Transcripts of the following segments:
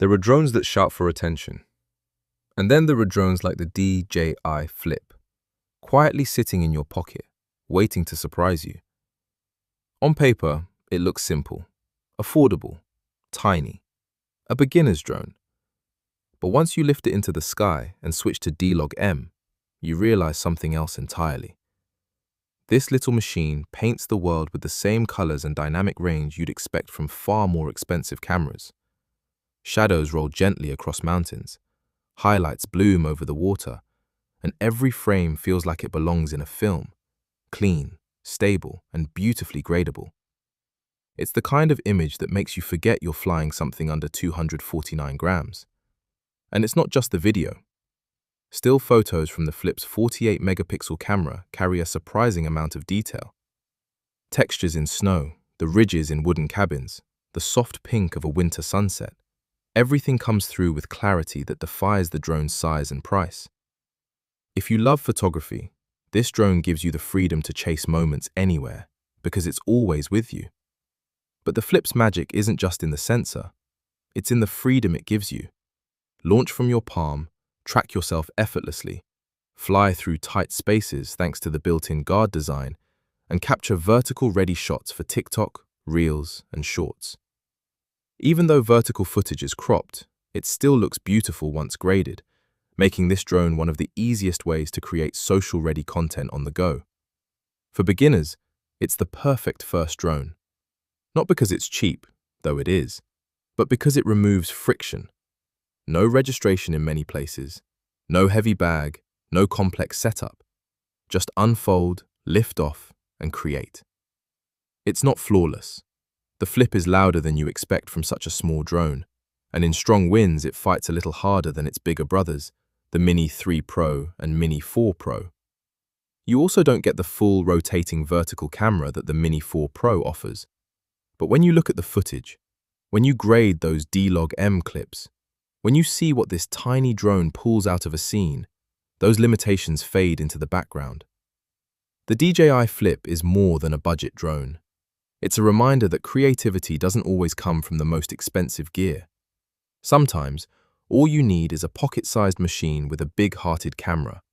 There are drones that shout for attention. And then there are drones like the DJI Flip, quietly sitting in your pocket, waiting to surprise you. On paper, it looks simple, affordable, tiny, a beginner's drone. But once you lift it into the sky and switch to D-Log-M, you realize something else entirely. This little machine paints the world with the same colors and dynamic range you'd expect from far more expensive cameras. Shadows roll gently across mountains, highlights bloom over the water, and every frame feels like it belongs in a film, clean, stable, and beautifully gradable. It's the kind of image that makes you forget you're flying something under 249 grams. And it's not just the video. Still photos from the Flip's 48-megapixel camera carry a surprising amount of detail. Textures in snow, the ridges in wooden cabins, the soft pink of a winter sunset. Everything comes through with clarity that defies the drone's size and price. If you love photography, this drone gives you the freedom to chase moments anywhere because it's always with you. But the Flip's magic isn't just in the sensor, it's in the freedom it gives you. Launch from your palm, track yourself effortlessly, fly through tight spaces thanks to the built-in guard design, and capture vertical-ready shots for TikTok, Reels, and Shorts. Even though vertical footage is cropped, it still looks beautiful once graded, making this drone one of the easiest ways to create social-ready content on the go. For beginners, it's the perfect first drone. Not because it's cheap, though it is, but because it removes friction. No registration in many places, no heavy bag, no complex setup. Just unfold, lift off, and create. It's not flawless. The Flip is louder than you expect from such a small drone, and in strong winds it fights a little harder than its bigger brothers, the Mini 3 Pro and Mini 4 Pro. You also don't get the full rotating vertical camera that the Mini 4 Pro offers. But when you look at the footage, when you grade those D-Log-M clips, when you see what this tiny drone pulls out of a scene, those limitations fade into the background. The DJI Flip is more than a budget drone. It's a reminder that creativity doesn't always come from the most expensive gear. Sometimes, all you need is a pocket-sized machine with a big-hearted camera,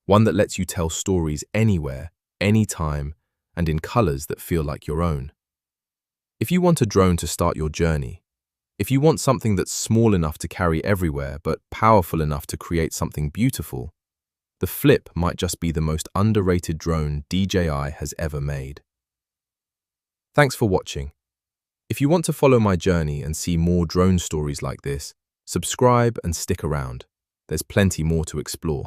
one that lets you tell stories anywhere, anytime, and in colors that feel like your own. If you want a drone to start your journey, if you want something that's small enough to carry everywhere but powerful enough to create something beautiful, the Flip might just be the most underrated drone DJI has ever made. Thanks for watching. If you want to follow my journey and see more drone stories like this, subscribe and stick around. There's plenty more to explore.